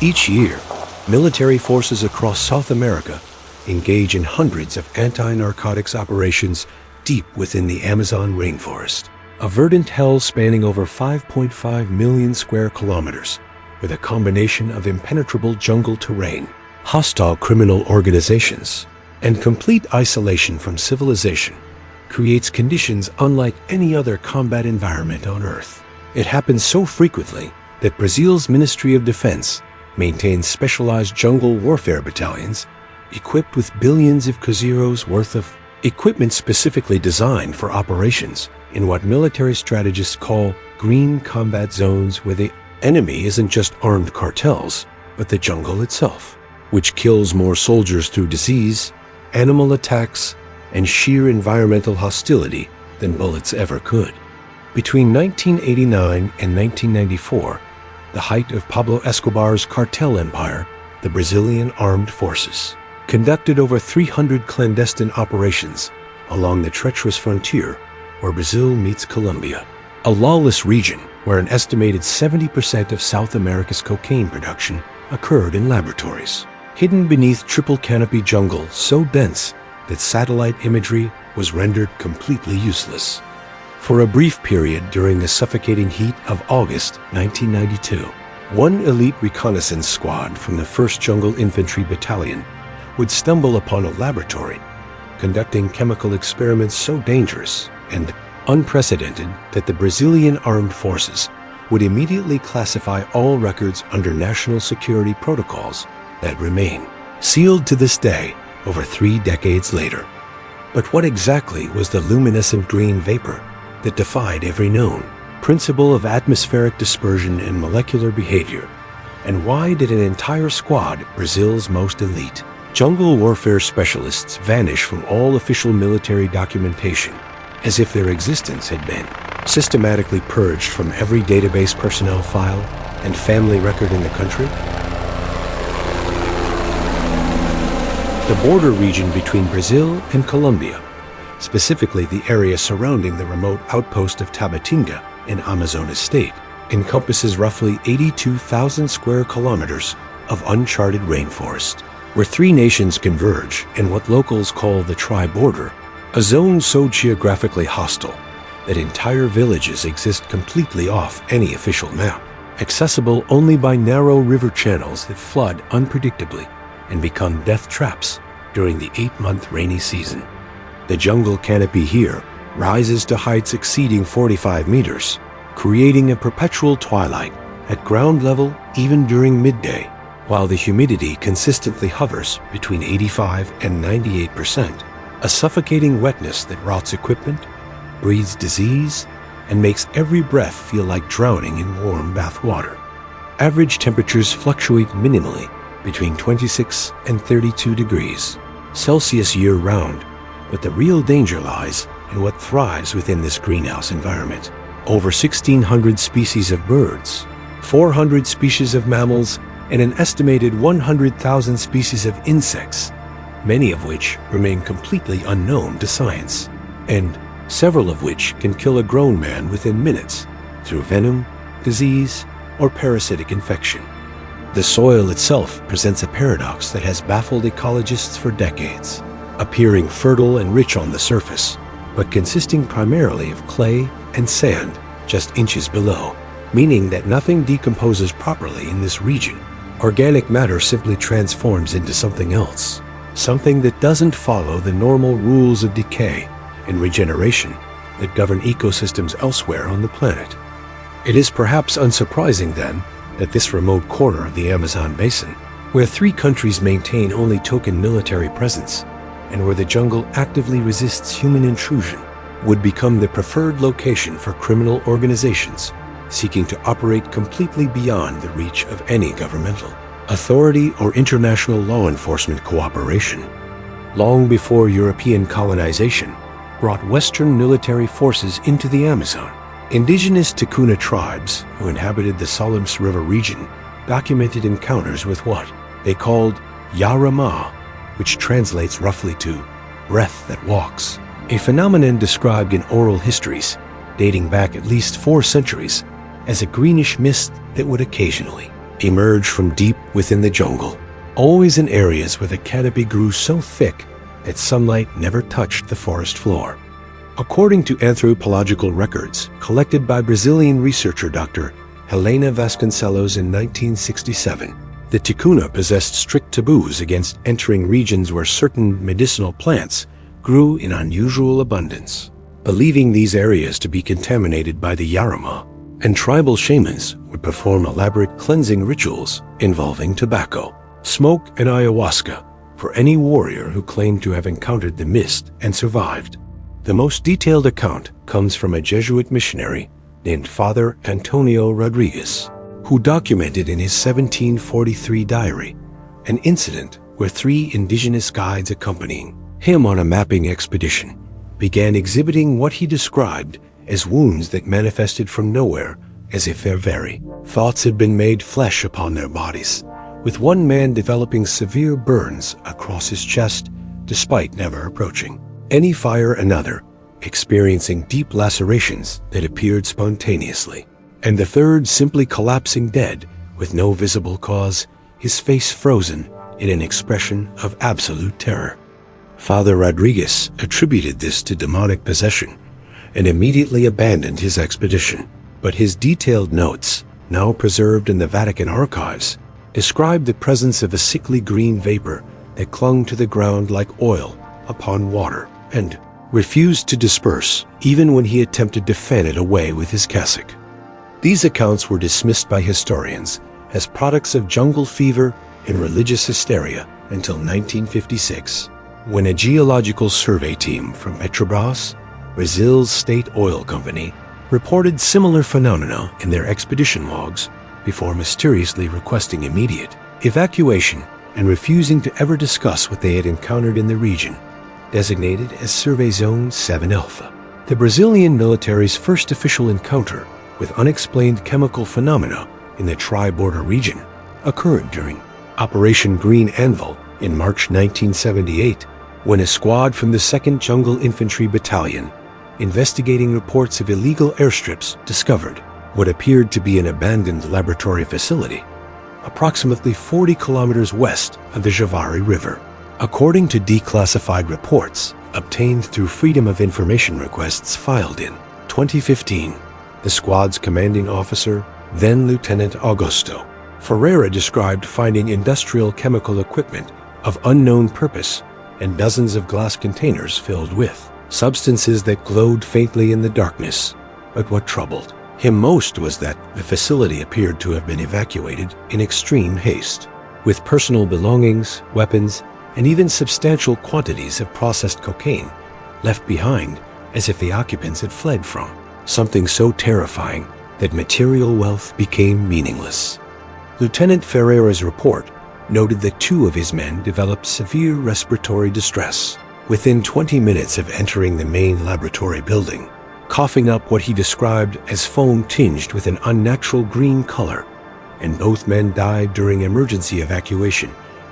Each year, military forces across South America engage in hundreds of anti-narcotics operations deep within the Amazon rainforest, a verdant hell spanning over 5.5 million square kilometers, with a combination of impenetrable jungle terrain, hostile criminal organizations, and complete isolation from civilization creates conditions unlike any other combat environment on Earth. It happens so frequently that Brazil's Ministry of Defense maintains specialized jungle warfare battalions equipped with billions of cruzeiros worth of equipment specifically designed for operations in what military strategists call green combat zones, where the enemy isn't just armed cartels, but the jungle itself, which kills more soldiers through disease, animal attacks, and sheer environmental hostility than bullets ever could. Between 1989 and 1994, the height of Pablo Escobar's cartel empire, the Brazilian Armed Forces conducted over 300 clandestine operations along the treacherous frontier where Brazil meets Colombia, a lawless region where an estimated 70% of South America's cocaine production occurred in laboratories, hidden beneath triple canopy jungle so dense that satellite imagery was rendered completely useless. For a brief period during the suffocating heat of August 1992, one elite reconnaissance squad from the 1st Jungle Infantry Battalion would stumble upon a laboratory conducting chemical experiments so dangerous and unprecedented that the Brazilian Armed Forces would immediately classify all records under national security protocols that remain sealed to this day over 3 decades later. But what exactly was the luminescent green vapor that defied every known principle of atmospheric dispersion and molecular behavior? And why did an entire squad, Brazil's most elite jungle warfare specialists, vanish from all official military documentation, as if their existence had been systematically purged from every database, personnel file, and family record in the country? The border region between Brazil and Colombia, specifically the area surrounding the remote outpost of Tabatinga in Amazonas state, encompasses roughly 82,000 square kilometers of uncharted rainforest, where 3 nations converge in what locals call the tri-border, a zone so geographically hostile that entire villages exist completely off any official map, accessible only by narrow river channels that flood unpredictably and become death traps during the 8-month rainy season. The jungle canopy here rises to heights exceeding 45 meters, creating a perpetual twilight at ground level even during midday, while the humidity consistently hovers between 85 and 98%, a suffocating wetness that rots equipment, breeds disease, and makes every breath feel like drowning in warm bath water. Average temperatures fluctuate minimally between 26 and 32 degrees Celsius year-round, but the real danger lies in what thrives within this greenhouse environment. Over 1,600 species of birds, 400 species of mammals, and an estimated 100,000 species of insects, many of which remain completely unknown to science, and several of which can kill a grown man within minutes through venom, disease, or parasitic infection. The soil itself presents a paradox that has baffled ecologists for decades, appearing fertile and rich on the surface, but consisting primarily of clay and sand just inches below, meaning that nothing decomposes properly in this region. Organic matter simply transforms into something else, something that doesn't follow the normal rules of decay and regeneration that govern ecosystems elsewhere on the planet. It is perhaps unsurprising, then, that this remote corner of the Amazon basin, where 3 countries maintain only token military presence, and where the jungle actively resists human intrusion, would become the preferred location for criminal organizations seeking to operate completely beyond the reach of any governmental authority or international law enforcement cooperation. Long before European colonization brought Western military forces into the Amazon, indigenous Ticuna tribes who inhabited the Solms River region documented encounters with what they called Yarama, which translates roughly to breath that walks, a phenomenon described in oral histories dating back at least 4 centuries as a greenish mist that would occasionally emerged from deep within the jungle, always in areas where the canopy grew so thick that sunlight never touched the forest floor. According to anthropological records collected by Brazilian researcher Dr. Helena Vasconcelos in 1967, the Ticuna possessed strict taboos against entering regions where certain medicinal plants grew in unusual abundance, believing these areas to be contaminated by the Yarama, and tribal shamans would perform elaborate cleansing rituals involving tobacco, smoke, and ayahuasca for any warrior who claimed to have encountered the mist and survived. The most detailed account comes from a Jesuit missionary named Father Antonio Rodriguez, who documented in his 1743 diary an incident where 3 indigenous guides accompanying him on a mapping expedition began exhibiting what he described as wounds that manifested from nowhere, as if their very thoughts had been made flesh upon their bodies, with one man developing severe burns across his chest despite never approaching any fire, another experiencing deep lacerations that appeared spontaneously, and the third simply collapsing dead with no visible cause, his face frozen in an expression of absolute terror. Father Rodriguez attributed this to demonic possession and immediately abandoned his expedition, but his detailed notes, now preserved in the Vatican archives, described the presence of a sickly green vapor that clung to the ground like oil upon water and refused to disperse even when he attempted to fan it away with his cassock. These accounts were dismissed by historians as products of jungle fever and religious hysteria until 1956, when a geological survey team from Petrobras, Brazil's state oil company, reported similar phenomena in their expedition logs before mysteriously requesting immediate evacuation and refusing to ever discuss what they had encountered in the region, designated as Survey Zone 7 Alpha. The Brazilian military's first official encounter with unexplained chemical phenomena in the tri-border region occurred during Operation Green Anvil in March 1978, when a squad from the 2nd Jungle Infantry Battalion, investigating reports of illegal airstrips, discovered what appeared to be an abandoned laboratory facility approximately 40 kilometers west of the Javari River. According to declassified reports obtained through Freedom of Information requests filed in 2015, the squad's commanding officer, then Lieutenant Augusto Ferreira, described finding industrial chemical equipment of unknown purpose and dozens of glass containers filled with substances that glowed faintly in the darkness. But what troubled him most was that the facility appeared to have been evacuated in extreme haste, with personal belongings, weapons, and even substantial quantities of processed cocaine left behind, as if the occupants had fled from something so terrifying that material wealth became meaningless. Lieutenant Ferreira's report noted that 2 of his men developed severe respiratory distress within 20 minutes of entering the main laboratory building, coughing up what he described as foam tinged with an unnatural green color, and both men died during emergency evacuation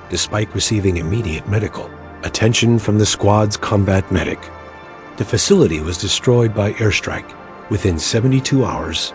despite receiving immediate medical attention from the squad's combat medic. The facility was destroyed by airstrike within 72 hours,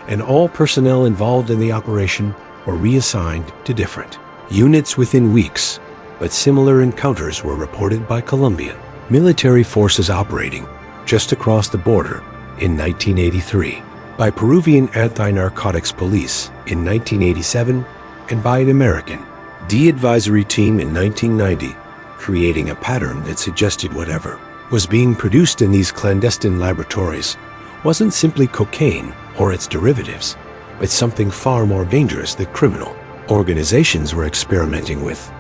and all personnel involved in the operation were reassigned to different units within weeks, but similar encounters were reported by Colombian military forces operating just across the border in 1983, by Peruvian anti-narcotics police in 1987, and by an American de-advisory team in 1990, creating a pattern that suggested whatever was being produced in these clandestine laboratories wasn't simply cocaine or its derivatives, but something far more dangerous that criminal organizations were experimenting with,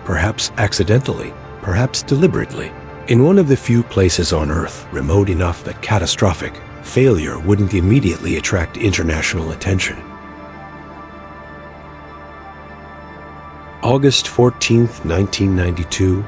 perhaps accidentally, perhaps deliberately, in one of the few places on Earth remote enough that catastrophic failure wouldn't immediately attract international attention. August 14th, 1992,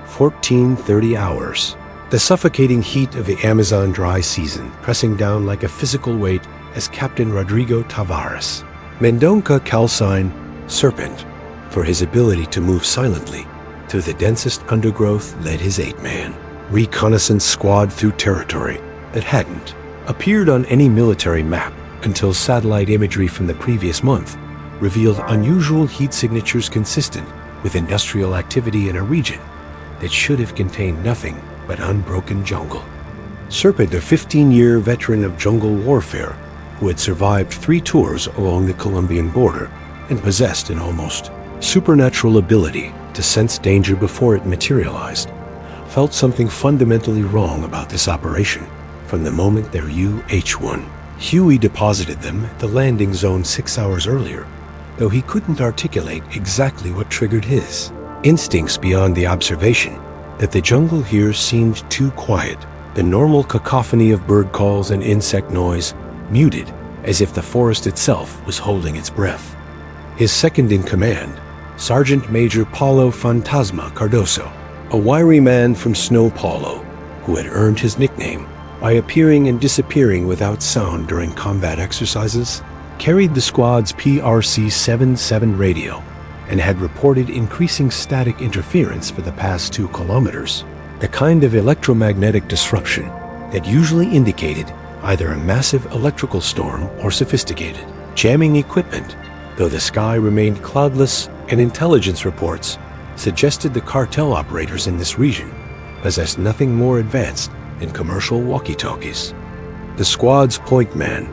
14:30 hours. The suffocating heat of the Amazon dry season pressing down like a physical weight as Captain Rodrigo Tavares, Mendonça calcined serpent, for his ability to move silently through the densest undergrowth, led his 8-man reconnaissance squad through territory that hadn't appeared on any military map until satellite imagery from the previous month revealed unusual heat signatures consistent with industrial activity in a region that should have contained nothing but unbroken jungle. Serpent, a 15-year veteran of jungle warfare who had survived 3 tours along the Colombian border and possessed an almost supernatural ability to sense danger before it materialized, felt something fundamentally wrong about this operation from the moment their UH-1 Huey deposited them at the landing zone 6 hours earlier, though he couldn't articulate exactly what triggered his instincts beyond the observation that the jungle here seemed too quiet, the normal cacophony of bird calls and insect noise muted as if the forest itself was holding its breath. His second-in-command, Sergeant Major Paulo Fantasma Cardoso, a wiry man from Snow Paulo, who had earned his nickname by appearing and disappearing without sound during combat exercises, carried the squad's PRC-77 radio and had reported increasing static interference for the past 2 kilometers, the kind of electromagnetic disruption that usually indicated either a massive electrical storm or sophisticated jamming equipment, though the sky remained cloudless and intelligence reports suggested the cartel operators in this region possessed nothing more advanced than commercial walkie-talkies. The squad's point man,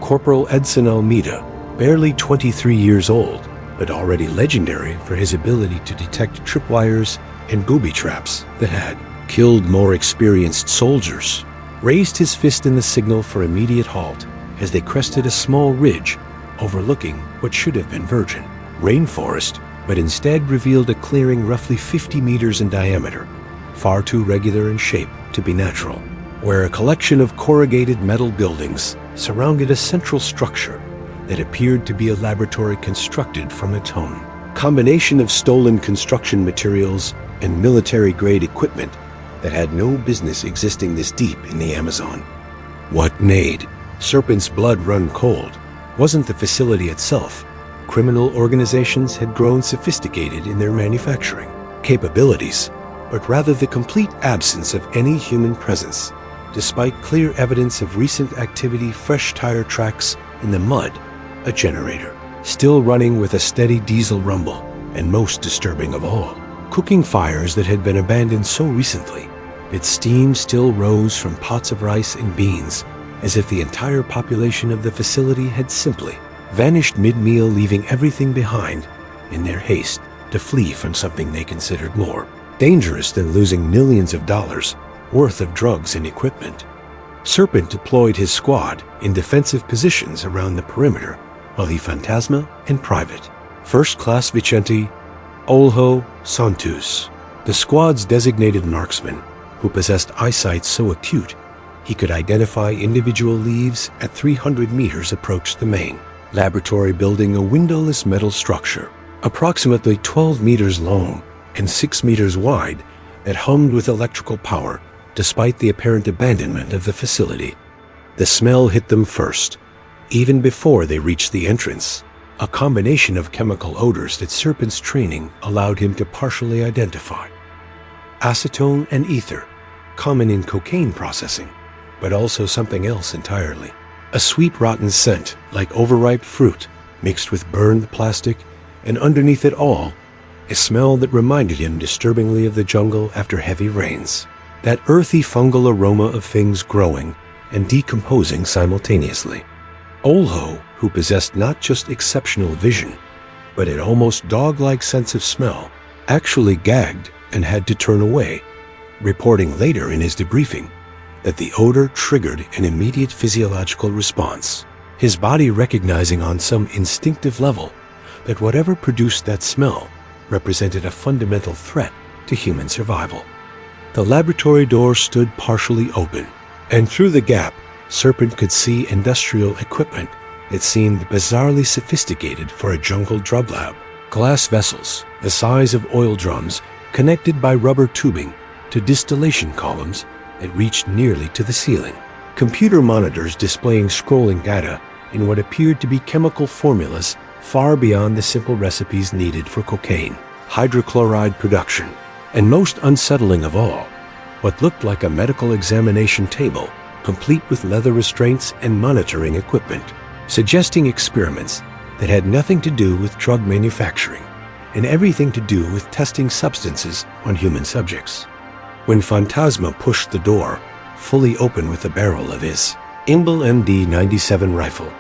Corporal Edson Almeida, barely 23 years old, but already legendary for his ability to detect tripwires and booby traps that had killed more experienced soldiers, raised his fist in the signal for immediate halt as they crested a small ridge overlooking what should have been virgin rainforest, but instead revealed a clearing roughly 50 meters in diameter, far too regular in shape to be natural, where a collection of corrugated metal buildings surrounded a central structure that appeared to be a laboratory constructed from its own combination of stolen construction materials and military-grade equipment that had no business existing this deep in the Amazon. What made Serpent's blood run cold wasn't the facility itself. Criminal organizations had grown sophisticated in their manufacturing capabilities, but rather the complete absence of any human presence, despite clear evidence of recent activity, fresh tire tracks in the mud, a generator, still running with a steady diesel rumble, and most disturbing of all, cooking fires that had been abandoned so recently that steam still rose from pots of rice and beans, as if the entire population of the facility had simply vanished mid-meal, leaving everything behind in their haste to flee from something they considered more dangerous than losing millions of dollars worth of drugs and equipment. Serpent deployed his squad in defensive positions around the perimeter, while he Fantasma and Private First Class Vicente Olho Santos, the squad's designated marksman, who possessed eyesight so acute he could identify individual leaves at 300 meters, approached the main laboratory building, a windowless metal structure approximately 12 meters long and 6 meters wide that hummed with electrical power despite the apparent abandonment of the facility. The smell hit them first, even before they reached the entrance, a combination of chemical odors that Serpent's training allowed him to partially identify. Acetone and ether, common in cocaine processing, but also something else entirely. A sweet rotten scent like overripe fruit mixed with burned plastic, and underneath it all, a smell that reminded him disturbingly of the jungle after heavy rains. That earthy fungal aroma of things growing and decomposing simultaneously. Olho, who possessed not just exceptional vision, but an almost dog-like sense of smell, actually gagged and had to turn away, reporting later in his debriefing that the odor triggered an immediate physiological response, his body recognizing on some instinctive level that whatever produced that smell represented a fundamental threat to human survival. The laboratory door stood partially open, and through the gap, Serpent could see industrial equipment that seemed bizarrely sophisticated for a jungle drug lab. Glass vessels, the size of oil drums, connected by rubber tubing to distillation columns that reached nearly to the ceiling. Computer monitors displaying scrolling data in what appeared to be chemical formulas far beyond the simple recipes needed for cocaine, hydrochloride production, and most unsettling of all, what looked like a medical examination table, complete with leather restraints and monitoring equipment, suggesting experiments that had nothing to do with drug manufacturing and everything to do with testing substances on human subjects. When Phantasma pushed the door, fully open with the barrel of his Imbal MD-97 rifle,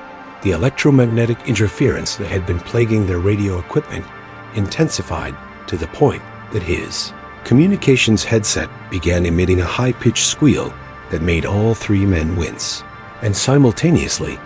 the electromagnetic interference that had been plaguing their radio equipment intensified to the point that his communications headset began emitting a high-pitched squeal that made all three men wince. And simultaneously,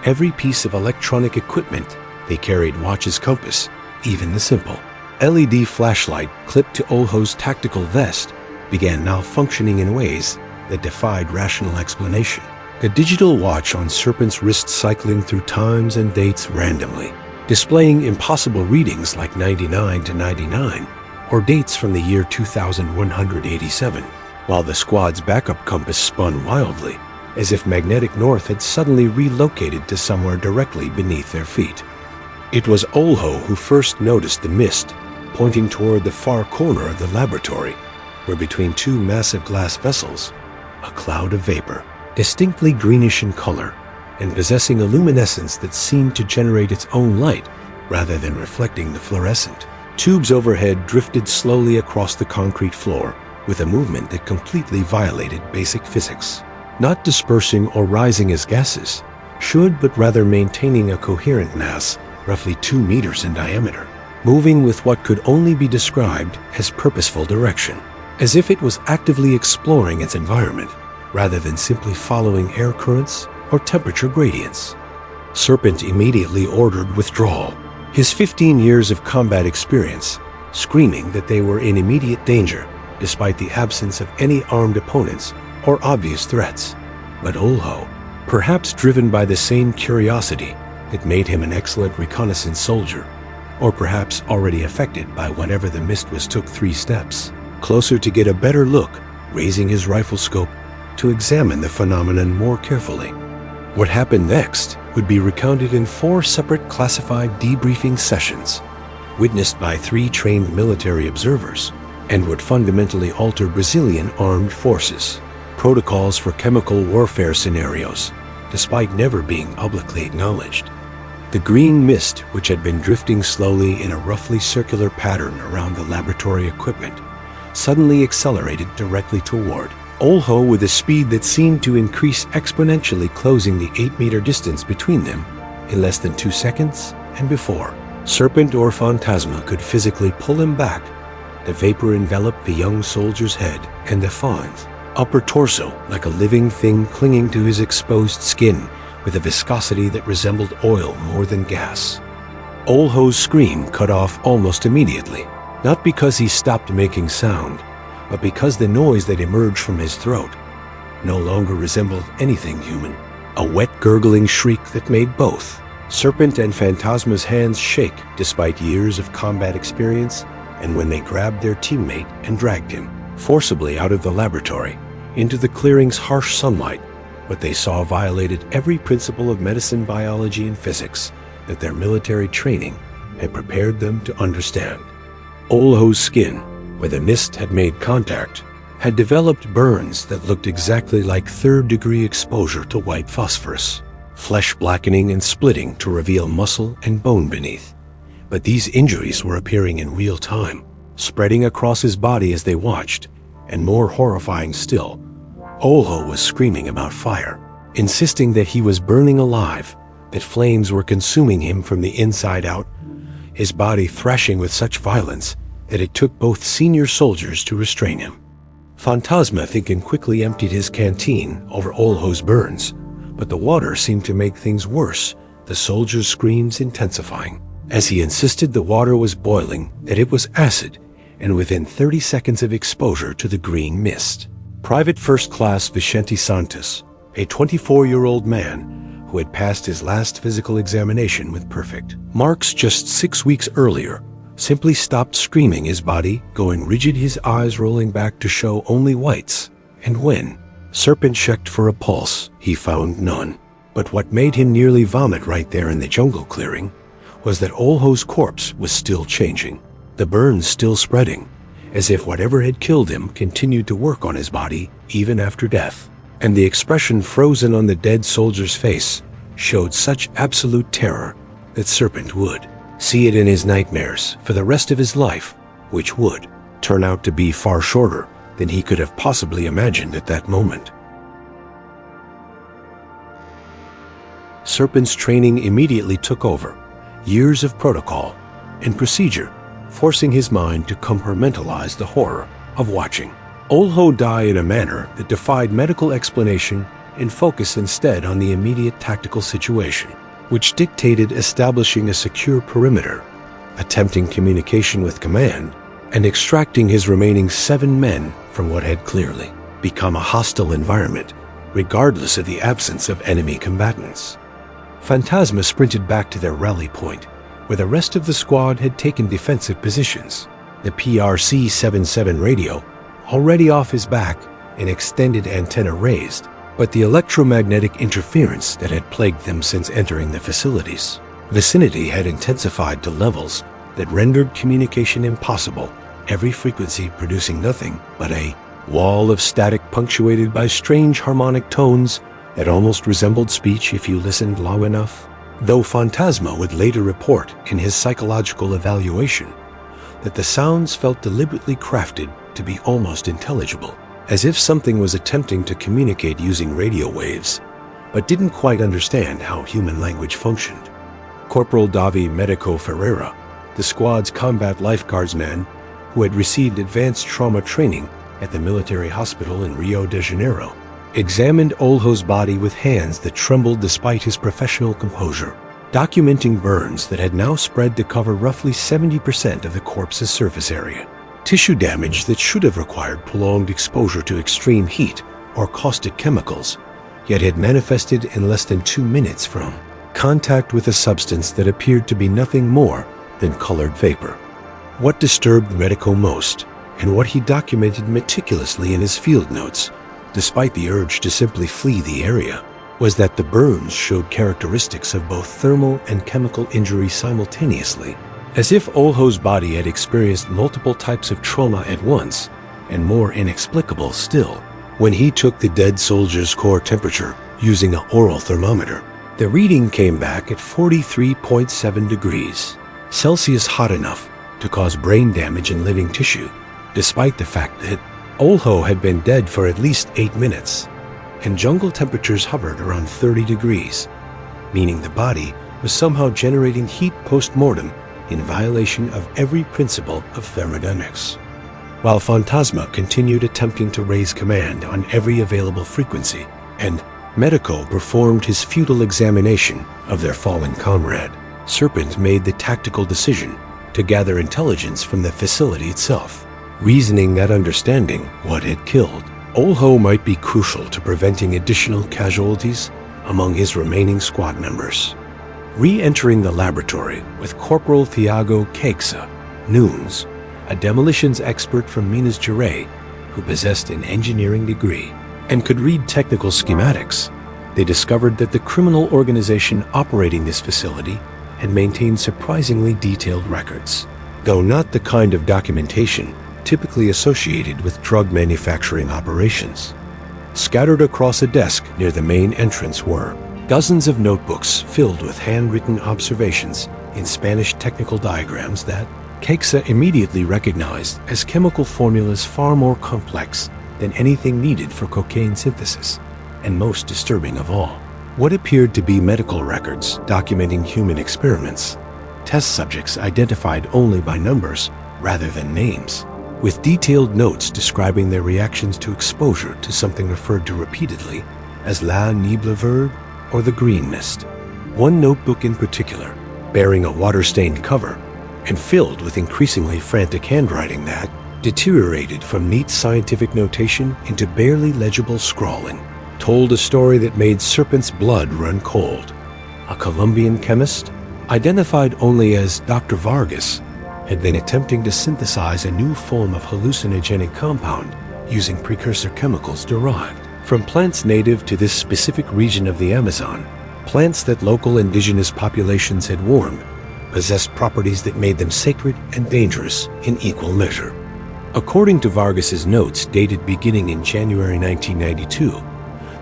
every piece of electronic equipment they carried, watch's compass, even the simple LED flashlight clipped to Olho's tactical vest, began malfunctioning in ways that defied rational explanation. The digital watch on Serpent's wrist cycling through times and dates randomly, displaying impossible readings like 99 to 99, or dates from the year 2187, while the squad's backup compass spun wildly, as if magnetic north had suddenly relocated to somewhere directly beneath their feet. It was Olho who first noticed the mist pointing toward the far corner of the laboratory, where between two massive glass vessels, a cloud of vapor, distinctly greenish in color and possessing a luminescence that seemed to generate its own light rather than reflecting the fluorescent. Tubes overhead drifted slowly across the concrete floor with a movement that completely violated basic physics, not dispersing or rising as gases should, but rather maintaining a coherent mass roughly 2 meters in diameter, moving with what could only be described as purposeful direction, as if it was actively exploring its environment rather than simply following air currents or temperature gradients. Serpent immediately ordered withdrawal, his 15 years of combat experience screaming that they were in immediate danger despite the absence of any armed opponents or obvious threats. But Olho, perhaps driven by the same curiosity that made him an excellent reconnaissance soldier, or perhaps already affected by whatever the mist was, took 3 steps closer to get a better look, raising his rifle scope to examine the phenomenon more carefully. What happened next would be recounted in 4 separate classified debriefing sessions, witnessed by 3 trained military observers, and would fundamentally alter Brazilian armed forces, protocols for chemical warfare scenarios, despite never being publicly acknowledged. The green mist, which had been drifting slowly in a roughly circular pattern around the laboratory equipment, suddenly accelerated directly toward Olho with a speed that seemed to increase exponentially, closing the 8-meter distance between them in less than 2 seconds. And before Serpent or Phantasma could physically pull him back, the vapor enveloped the young soldier's head and the fawn's upper torso like a living thing, clinging to his exposed skin with a viscosity that resembled oil more than gas. Olho's scream cut off almost immediately, not because he stopped making sound, but because the noise that emerged from his throat no longer resembled anything human. A wet, gurgling shriek that made both Serpent and Phantasma's hands shake despite years of combat experience, and when they grabbed their teammate and dragged him forcibly out of the laboratory into the clearing's harsh sunlight, what they saw violated every principle of medicine, biology, and physics that their military training had prepared them to understand. Olho's skin, where the mist had made contact, had developed burns that looked exactly like 3rd-degree exposure to white phosphorus, flesh blackening and splitting to reveal muscle and bone beneath. But these injuries were appearing in real time, spreading across his body as they watched, and more horrifying still, Olho was screaming about fire, insisting that he was burning alive, that flames were consuming him from the inside out, his body thrashing with such violence that it took both senior soldiers to restrain him. Phantasma, thinking, quickly emptied his canteen over Olho's burns, but the water seemed to make things worse, the soldier's screams intensifying. As he insisted the water was boiling, that it was acid, and within 30 seconds of exposure to the green mist. Private First Class Vicente Santos, a 24-year-old man who had passed his last physical examination with perfect marks just 6 weeks earlier, simply stopped screaming, his body going rigid, his eyes rolling back to show only whites. And when Serpent checked for a pulse, he found none. But what made him nearly vomit right there in the jungle clearing was that Olho's corpse was still changing, the burns still spreading, as if whatever had killed him continued to work on his body even after death. And the expression frozen on the dead soldier's face showed such absolute terror that Serpent would see it in his nightmares for the rest of his life, which would turn out to be far shorter than he could have possibly imagined at that moment. Serpent's training immediately took over, years of protocol and procedure, forcing his mind to compartmentalize the horror of watching Olho die in a manner that defied medical explanation and focus instead on the immediate tactical situation, which dictated establishing a secure perimeter, attempting communication with command, and extracting his remaining 7 men from what had clearly become a hostile environment, regardless of the absence of enemy combatants. Phantasma sprinted back to their rally point, where the rest of the squad had taken defensive positions, the PRC-77 radio already off his back, an extended antenna raised, but the electromagnetic interference that had plagued them since entering the facility's vicinity had intensified to levels that rendered communication impossible, every frequency producing nothing but a wall of static punctuated by strange harmonic tones that almost resembled speech if you listened long enough. Though Phantasma would later report in his psychological evaluation that the sounds felt deliberately crafted to be almost intelligible, as if something was attempting to communicate using radio waves, but didn't quite understand how human language functioned. Corporal Davi Medico Ferreira, the squad's combat lifeguardsman who had received advanced trauma training at the military hospital in Rio de Janeiro, examined Olho's body with hands that trembled despite his professional composure, documenting burns that had now spread to cover roughly 70% of the corpse's surface area. Tissue damage that should have required prolonged exposure to extreme heat or caustic chemicals, yet had manifested in less than 2 minutes from contact with a substance that appeared to be nothing more than colored vapor. What disturbed Medico most, and what he documented meticulously in his field notes, despite the urge to simply flee the area, was that the burns showed characteristics of both thermal and chemical injury simultaneously, as if Olho's body had experienced multiple types of trauma at once, and more inexplicable still, when he took the dead soldier's core temperature using an oral thermometer, the reading came back at 43.7 degrees Celsius, hot enough to cause brain damage in living tissue, despite the fact that Olho had been dead for at least 8 minutes, and jungle temperatures hovered around 30 degrees, meaning the body was somehow generating heat post-mortem in violation of every principle of thermodynamics. While Phantasma continued attempting to raise command on every available frequency, and Medico performed his futile examination of their fallen comrade, Serpent made the tactical decision to gather intelligence from the facility itself, reasoning that understanding what had killed Olho might be crucial to preventing additional casualties among his remaining squad members. Re-entering the laboratory with Corporal Thiago Queixa Nunes, a demolitions expert from Minas Gerais who possessed an engineering degree and could read technical schematics, they discovered that the criminal organization operating this facility had maintained surprisingly detailed records, though not the kind of documentation typically associated with drug manufacturing operations. Scattered across a desk near the main entrance were dozens of notebooks filled with handwritten observations in Spanish technical diagrams that Queixa immediately recognized as chemical formulas far more complex than anything needed for cocaine synthesis, and most disturbing of all, what appeared to be medical records documenting human experiments, test subjects identified only by numbers rather than names, with detailed notes describing their reactions to exposure to something referred to repeatedly as la nible verde or the green mist. One notebook in particular, bearing a water-stained cover and filled with increasingly frantic handwriting that deteriorated from neat scientific notation into barely legible scrawling, told a story that made Serpent's blood run cold. A Colombian chemist, identified only as Dr. Vargas, had been attempting to synthesize a new form of hallucinogenic compound using precursor chemicals derived from plants native to this specific region of the Amazon. Plants that local indigenous populations had warned possessed properties that made them sacred and dangerous in equal measure. According to Vargas's notes dated beginning in January 1992,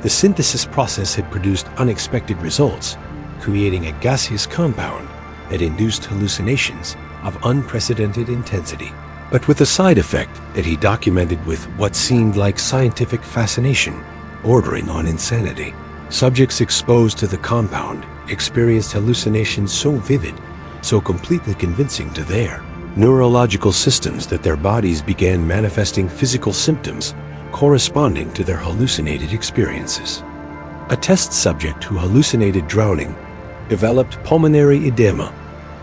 the synthesis process had produced unexpected results, creating a gaseous compound that induced hallucinations of unprecedented intensity, but with a side effect that he documented with what seemed like scientific fascination, bordering on insanity. Subjects exposed to the compound experienced hallucinations so vivid, so completely convincing to their neurological systems that their bodies began manifesting physical symptoms corresponding to their hallucinated experiences. A test subject who hallucinated drowning developed pulmonary edema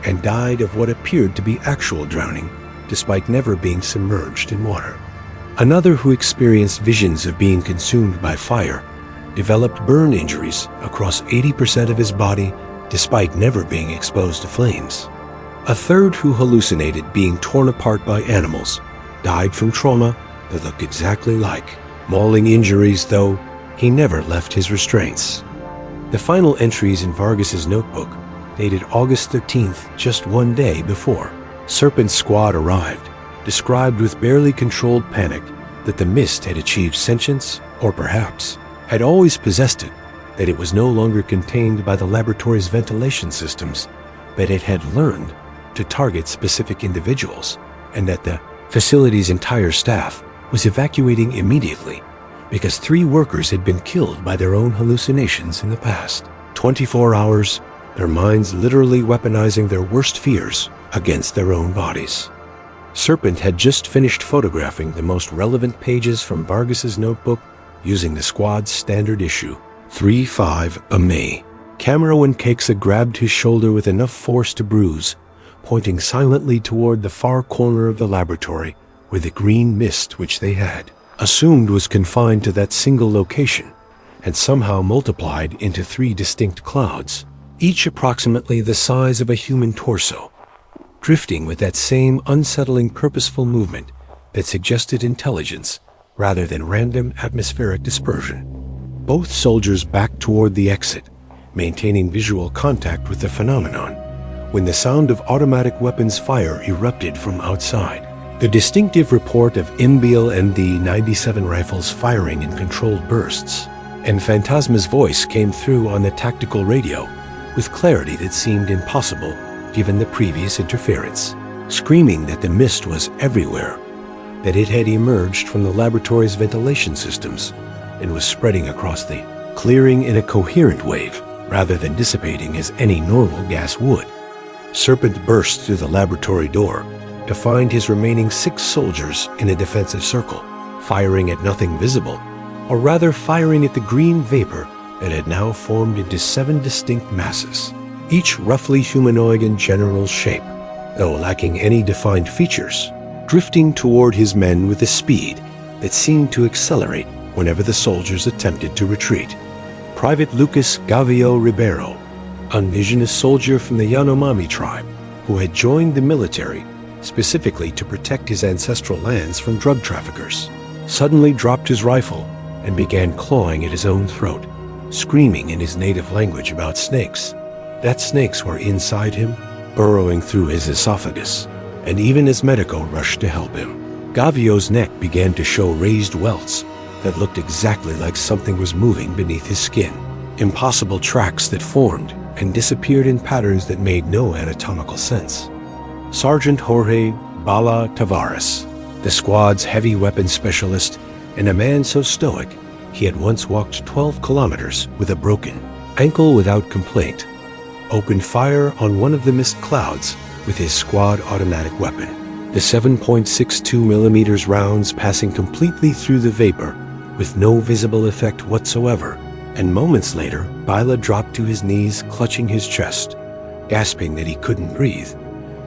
and died of what appeared to be actual drowning, despite never being submerged in water. Another who experienced visions of being consumed by fire developed burn injuries across 80% of his body, despite never being exposed to flames. A third who hallucinated being torn apart by animals died from trauma that looked exactly like mauling injuries, though he never left his restraints. The final entries in Vargas's notebook dated August 13th, just one day before Serpent's squad arrived, described with barely controlled panic that the mist had achieved sentience, or perhaps had always possessed it, that it was no longer contained by the laboratory's ventilation systems, but it had learned to target specific individuals, and that the facility's entire staff was evacuating immediately because 3 workers had been killed by their own hallucinations in the past 24 hours, their minds literally weaponizing their worst fears against their own bodies. Serpent had just finished photographing the most relevant pages from Vargas's notebook using the squad's standard issue, 3/5 of May. Camera Cakesa grabbed his shoulder with enough force to bruise, pointing silently toward the far corner of the laboratory where the green mist, which they had assumed was confined to that single location, had somehow multiplied into 3 distinct clouds, each approximately the size of a human torso, drifting with that same unsettling purposeful movement that suggested intelligence rather than random atmospheric dispersion. Both soldiers backed toward the exit, maintaining visual contact with the phenomenon, when the sound of automatic weapons fire erupted from outside. The distinctive report of Imbil MD-97 rifles firing in controlled bursts, and Phantasma's voice came through on the tactical radio with clarity that seemed impossible given the previous interference, screaming that the mist was everywhere, that it had emerged from the laboratory's ventilation systems and was spreading across the clearing in a coherent wave rather than dissipating as any normal gas would. Serpent burst through the laboratory door to find his remaining 6 soldiers in a defensive circle, firing at nothing visible, or rather firing at the green vapor that had now formed into 7 distinct masses, each roughly humanoid in general shape, though lacking any defined features, drifting toward his men with a speed that seemed to accelerate whenever the soldiers attempted to retreat. Private Lucas Gavio Ribeiro, an indigenous soldier from the Yanomami tribe who had joined the military specifically to protect his ancestral lands from drug traffickers, suddenly dropped his rifle and began clawing at his own throat, screaming in his native language about snakes, that snakes were inside him, burrowing through his esophagus, and even as Medico rushed to help him, Gavio's neck began to show raised welts that looked exactly like something was moving beneath his skin, impossible tracks that formed and disappeared in patterns that made no anatomical sense. Sergeant Jorge Bala Tavares, the squad's heavy weapons specialist, and a man so stoic he had once walked 12 kilometers with a broken ankle without complaint, opened fire on one of the mist clouds with his squad automatic weapon, the 7.62 millimeters rounds passing completely through the vapor with no visible effect whatsoever, and moments later, Bala dropped to his knees, clutching his chest, gasping that he couldn't breathe,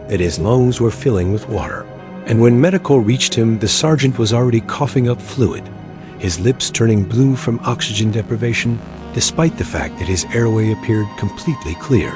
that his lungs were filling with water. And when Medico reached him, the sergeant was already coughing up fluid, his lips turning blue from oxygen deprivation, despite the fact that his airway appeared completely clear.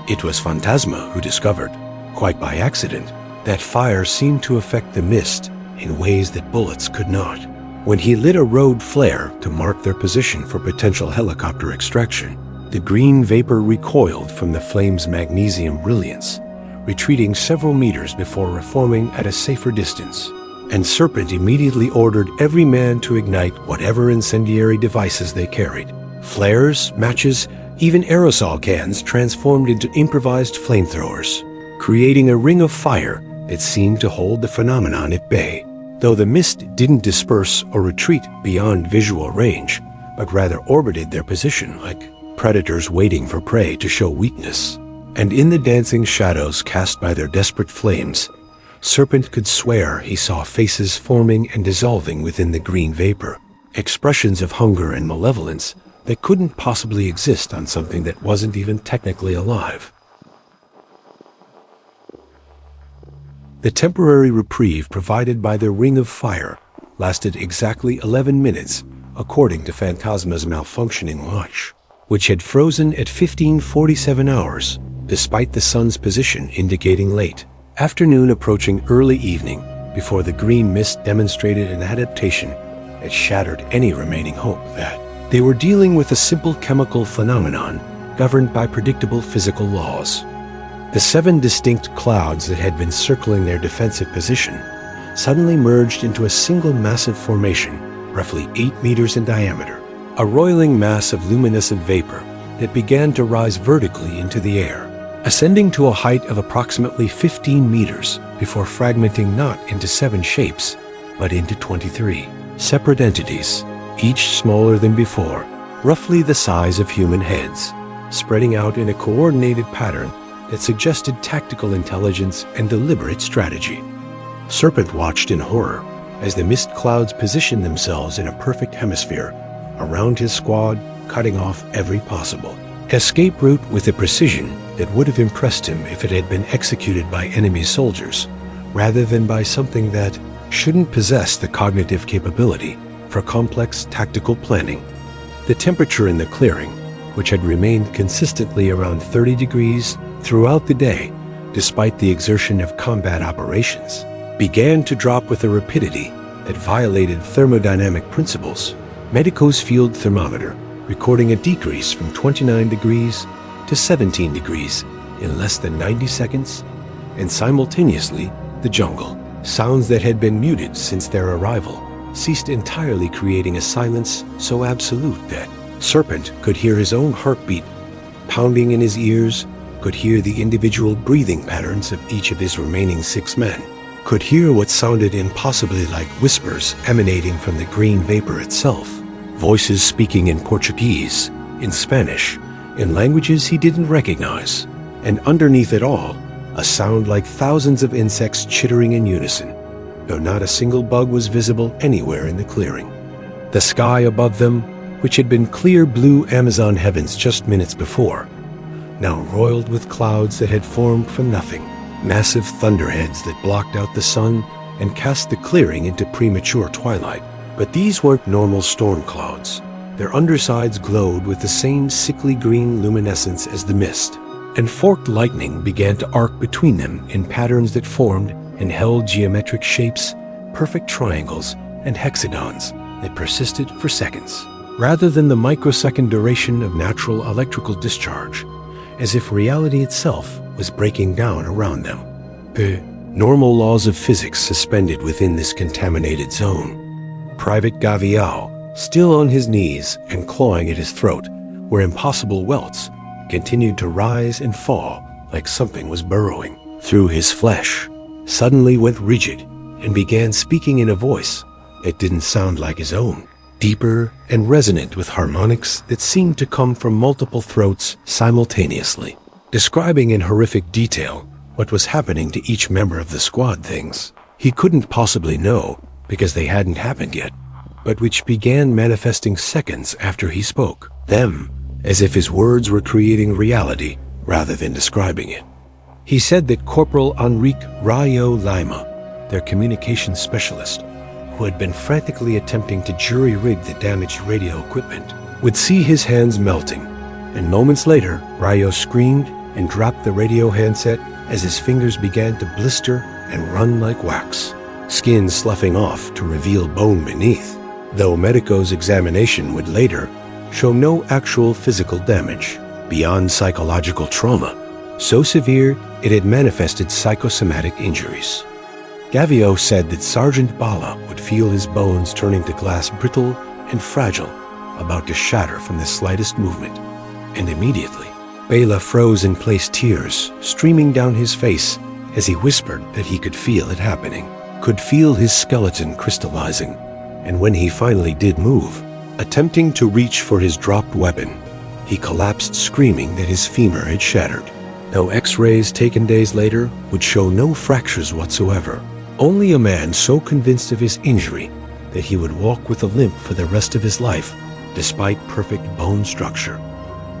It was Phantasma who discovered, quite by accident, that fire seemed to affect the mist in ways that bullets could not. When he lit a road flare to mark their position for potential helicopter extraction, the green vapor recoiled from the flame's magnesium brilliance, retreating several meters before reforming at a safer distance, and Serpent immediately ordered every man to ignite whatever incendiary devices they carried, flares, matches, Even aerosol cans transformed into improvised flamethrowers, creating a ring of fire that seemed to hold the phenomenon at bay. Though the mist didn't disperse or retreat beyond visual range, but rather orbited their position like predators waiting for prey to show weakness. And in the dancing shadows cast by their desperate flames, Serpent could swear he saw faces forming and dissolving within the green vapor, expressions of hunger and malevolence that couldn't possibly exist on something that wasn't even technically alive. The temporary reprieve provided by the ring of fire lasted exactly 11 minutes, according to Phantasma's malfunctioning watch, which had frozen at 15:47 hours, despite the sun's position indicating late afternoon approaching early evening, before the green mist demonstrated an adaptation that shattered any remaining hope that they were dealing with a simple chemical phenomenon governed by predictable physical laws. The 7 distinct clouds that had been circling their defensive position suddenly merged into a single massive formation, roughly 8 meters in diameter, a roiling mass of luminescent vapor that began to rise vertically into the air, ascending to a height of approximately 15 meters before fragmenting not into 7 shapes, but into 23 separate entities, each smaller than before, roughly the size of human heads, spreading out in a coordinated pattern that suggested tactical intelligence and deliberate strategy. Serpent watched in horror as the mist clouds positioned themselves in a perfect hemisphere around his squad, cutting off every possible escape route with a precision that would have impressed him if it had been executed by enemy soldiers, rather than by something that shouldn't possess the cognitive capability for complex tactical planning. The temperature in the clearing, which had remained consistently around 30 degrees throughout the day, despite the exertion of combat operations, began to drop with a rapidity that violated thermodynamic principles. Medico's field thermometer recording a decrease from 29 degrees to 17 degrees in less than 90 seconds, and simultaneously, the jungle, sounds that had been muted since their arrival, ceased entirely, creating a silence so absolute that Serpent could hear his own heartbeat pounding in his ears, could hear the individual breathing patterns of each of his remaining 6 men, could hear what sounded impossibly like whispers emanating from the green vapor itself, voices speaking in Portuguese, in Spanish, in languages he didn't recognize, and underneath it all, a sound like thousands of insects chittering in unison, though not a single bug was visible anywhere in the clearing. The sky above them, which had been clear blue Amazon heavens just minutes before, now roiled with clouds that had formed from nothing, massive thunderheads that blocked out the sun and cast the clearing into premature twilight. But these weren't normal storm clouds. Their undersides glowed with the same sickly green luminescence as the mist, and forked lightning began to arc between them in patterns that formed and held geometric shapes, perfect triangles and hexagons that persisted for seconds, rather than the microsecond duration of natural electrical discharge, as if reality itself was breaking down around them. The normal laws of physics suspended within this contaminated zone. Private Gaviao, still on his knees and clawing at his throat, where impossible welts continued to rise and fall like something was burrowing through his flesh, suddenly went rigid and began speaking in a voice that didn't sound like his own, deeper and resonant with harmonics that seemed to come from multiple throats simultaneously, describing in horrific detail what was happening to each member of the squad, things he couldn't possibly know because they hadn't happened yet, but which began manifesting seconds after he spoke, them as if his words were creating reality rather than describing it. He said that Corporal Enrique Rayo Lima, their communications specialist, who had been frantically attempting to jury-rig the damaged radio equipment, would see his hands melting, and moments later, Rayo screamed and dropped the radio handset as his fingers began to blister and run like wax, skin sloughing off to reveal bone beneath, though Medico's examination would later show no actual physical damage beyond psychological trauma, so severe it had manifested psychosomatic injuries. Gavio said that Sergeant Bala would feel his bones turning to glass, brittle and fragile, about to shatter from the slightest movement, And immediately, Bela froze in place, tears streaming down his face as he whispered that he could feel it happening, could feel his skeleton crystallizing. And when he finally did move, attempting to reach for his dropped weapon, he collapsed screaming that his femur had shattered. Though X-rays taken days later would show no fractures whatsoever, only a man so convinced of his injury that he would walk with a limp for the rest of his life, despite perfect bone structure.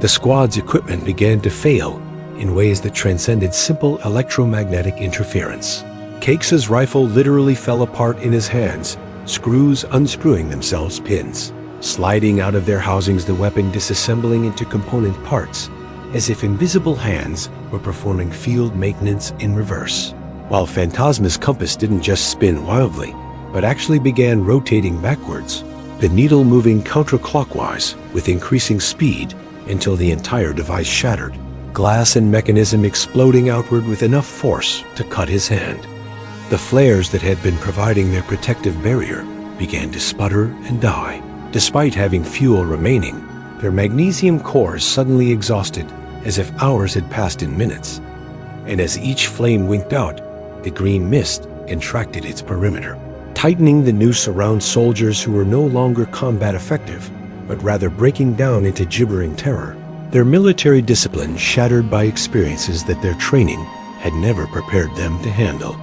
The squad's equipment began to fail in ways that transcended simple electromagnetic interference. Cakes' rifle literally fell apart in his hands, screws unscrewing themselves pins, sliding out of their housings, the weapon disassembling into component parts, as if invisible hands were performing field maintenance in reverse. While Phantasma's compass didn't just spin wildly, but actually began rotating backwards, the needle moving counterclockwise with increasing speed until the entire device shattered, glass and mechanism exploding outward with enough force to cut his hand. The flares that had been providing their protective barrier began to sputter and die. Despite having fuel remaining, their magnesium cores suddenly exhausted, as if hours had passed in minutes. And as each flame winked out, the green mist contracted its perimeter, tightening the noose around soldiers who were no longer combat effective, but rather breaking down into gibbering terror, their military discipline shattered by experiences that their training had never prepared them to handle.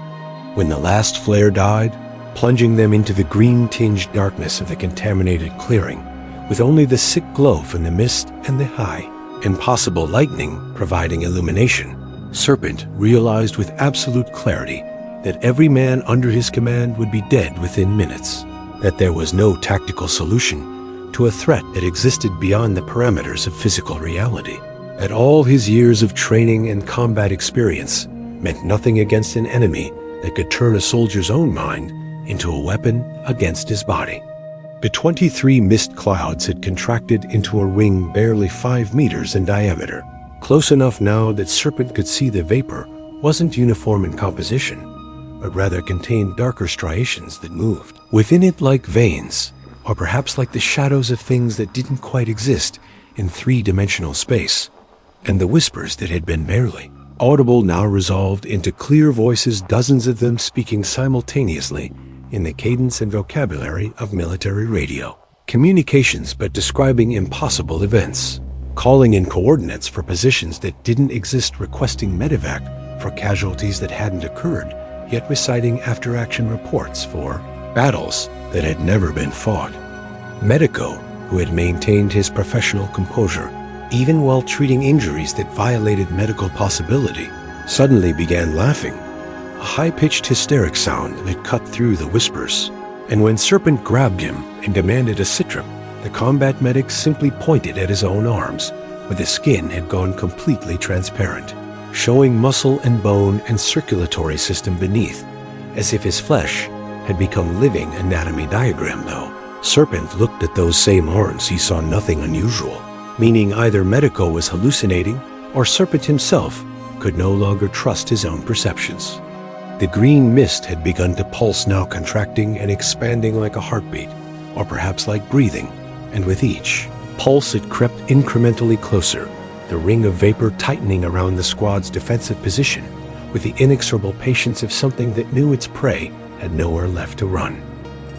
When the last flare died, plunging them into the green-tinged darkness of the contaminated clearing, with only the sick glow from the mist and the high, impossible lightning providing illumination, Serpent realized with absolute clarity that every man under his command would be dead within minutes, that there was no tactical solution to a threat that existed beyond the parameters of physical reality, that all his years of training and combat experience meant nothing against an enemy that could turn a soldier's own mind into a weapon against his body. The 23 mist clouds had contracted into a ring barely 5 meters in diameter, close enough now that Serpent could see the vapor wasn't uniform in composition, but rather contained darker striations that moved within it like veins, or perhaps like the shadows of things that didn't quite exist in three-dimensional space. And the whispers that had been barely audible now resolved into clear voices, dozens of them speaking simultaneously in the cadence and vocabulary of military radio. Communications, but describing impossible events, calling in coordinates for positions that didn't exist, requesting medevac for casualties that hadn't occurred, yet reciting after-action reports for battles that had never been fought. Medico, who had maintained his professional composure even while treating injuries that violated medical possibility, suddenly began laughing, a high-pitched hysteric sound that cut through the whispers. And when Serpent grabbed him and demanded a sitrep, the combat medic simply pointed at his own arms, where the skin had gone completely transparent, showing muscle and bone and circulatory system beneath, as if his flesh had become living anatomy diagram. Though Serpent looked at those same arms, he saw nothing unusual, meaning either Medico was hallucinating or Serpent himself could no longer trust his own perceptions. The green mist had begun to pulse, now contracting and expanding like a heartbeat, or perhaps like breathing, and with each pulse it crept incrementally closer, the ring of vapor tightening around the squad's defensive position with the inexorable patience of something that knew its prey had nowhere left to run.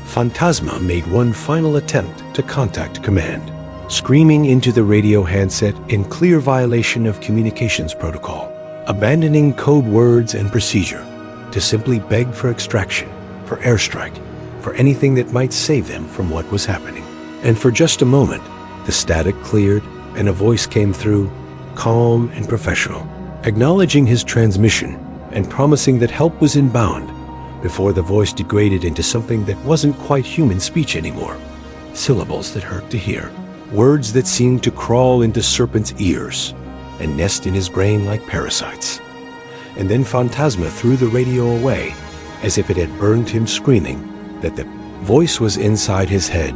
Phantasma made one final attempt to contact command, screaming into the radio handset in clear violation of communications protocol, abandoning code words and procedure to simply beg for extraction, for airstrike, for anything that might save them from what was happening. And for just a moment, the static cleared and a voice came through, calm and professional, acknowledging his transmission and promising that help was inbound, before the voice degraded into something that wasn't quite human speech anymore. Syllables that hurt to hear, words that seemed to crawl into Serpent's ears and nest in his brain like parasites. And then Phantasma threw the radio away, as if it had burned him, screaming that the voice was inside his head,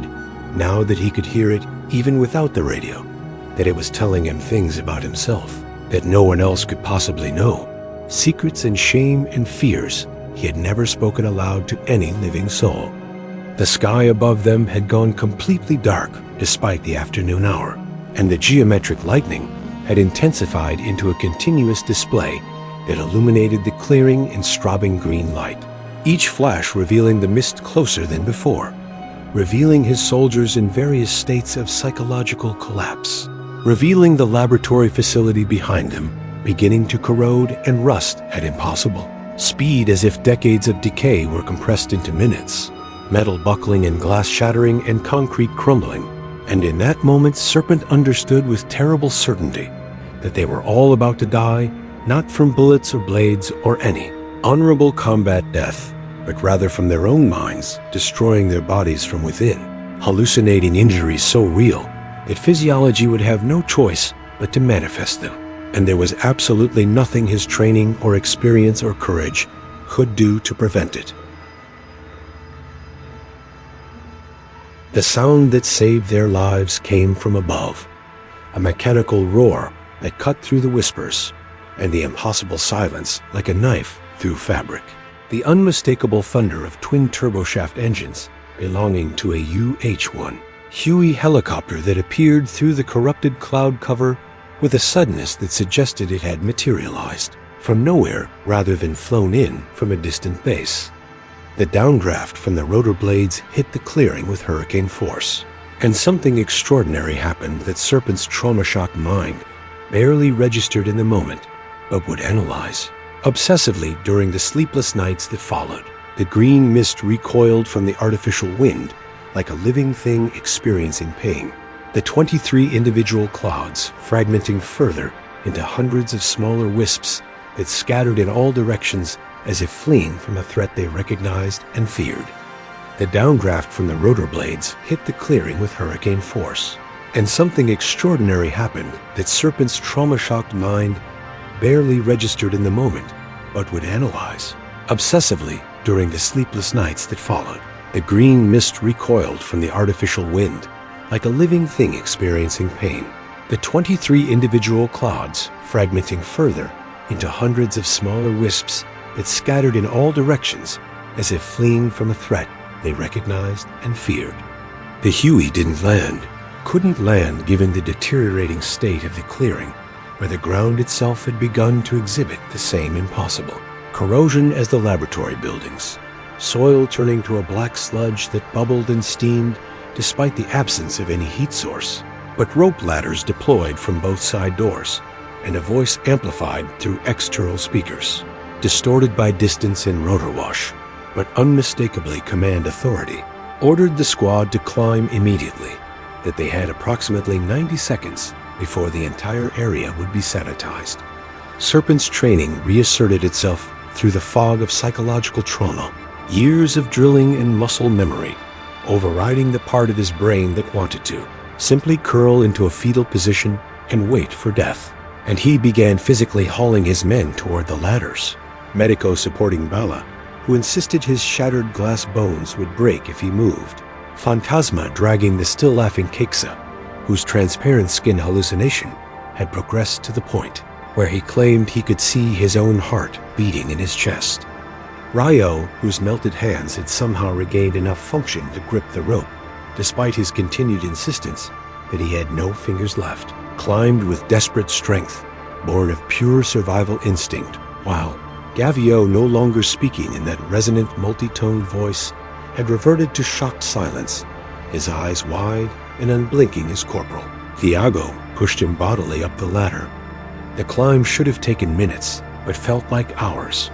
now that he could hear it even without the radio, that it was telling him things about himself that no one else could possibly know, secrets and shame and fears he had never spoken aloud to any living soul. The sky above them had gone completely dark despite the afternoon hour, and the geometric lightning had intensified into a continuous display that illuminated the clearing in strobing green light, each flash revealing the mist closer than before, revealing his soldiers in various states of psychological collapse, revealing the laboratory facility behind them, beginning to corrode and rust at impossible speed as if decades of decay were compressed into minutes, metal buckling and glass shattering and concrete crumbling. And in that moment, Serpent understood with terrible certainty that they were all about to die, not from bullets or blades or any honorable combat death, but rather from their own minds, destroying their bodies from within, hallucinating injuries so real that physiology would have no choice but to manifest them. And there was absolutely nothing his training or experience or courage could do to prevent it. The sound that saved their lives came from above, a mechanical roar that cut through the whispers, and the impossible silence like a knife through fabric. The unmistakable thunder of twin turboshaft engines belonging to a UH-1 Huey helicopter that appeared through the corrupted cloud cover with a suddenness that suggested it had materialized from nowhere rather than flown in from a distant base. The downdraft from the rotor blades hit the clearing with hurricane force, and something extraordinary happened that Serpent's trauma-shocked mind barely registered in the moment, but would analyze obsessively during the sleepless nights that followed. The green mist recoiled from the artificial wind like a living thing experiencing pain. The 23 individual clouds fragmenting further into hundreds of smaller wisps that scattered in all directions as if fleeing from a threat they recognized and feared. The downdraft from the rotor blades hit the clearing with hurricane force, and something extraordinary happened that Serpent's trauma-shocked mind barely registered in the moment, but would analyze obsessively during the sleepless nights that followed. The green mist recoiled from the artificial wind like a living thing experiencing pain. The 23 individual clouds fragmenting further into hundreds of smaller wisps that scattered in all directions as if fleeing from a threat they recognized and feared. The Huey didn't land, couldn't land given the deteriorating state of the clearing, where the ground itself had begun to exhibit the same impossible corrosion as the laboratory buildings, soil turning to a black sludge that bubbled and steamed despite the absence of any heat source, but rope ladders deployed from both side doors, and a voice amplified through external speakers, distorted by distance and rotor wash, but unmistakably command authority, ordered the squad to climb immediately, that they had approximately 90 seconds before the entire area would be sanitized. Serpent's training reasserted itself through the fog of psychological trauma, years of drilling and muscle memory, overriding the part of his brain that wanted to simply curl into a fetal position and wait for death. And he began physically hauling his men toward the ladders, Medico supporting Bala, who insisted his shattered glass bones would break if he moved, Phantasma dragging the still-laughing Keksa, whose transparent skin hallucination had progressed to the point where he claimed he could see his own heart beating in his chest. Ryo, whose melted hands had somehow regained enough function to grip the rope, despite his continued insistence that he had no fingers left, climbed with desperate strength, born of pure survival instinct, while Gavio, no longer speaking in that resonant multi-toned voice, had reverted to shocked silence, his eyes wide and unblinking as corporal. Thiago pushed him bodily up the ladder. The climb should have taken minutes, but felt like hours.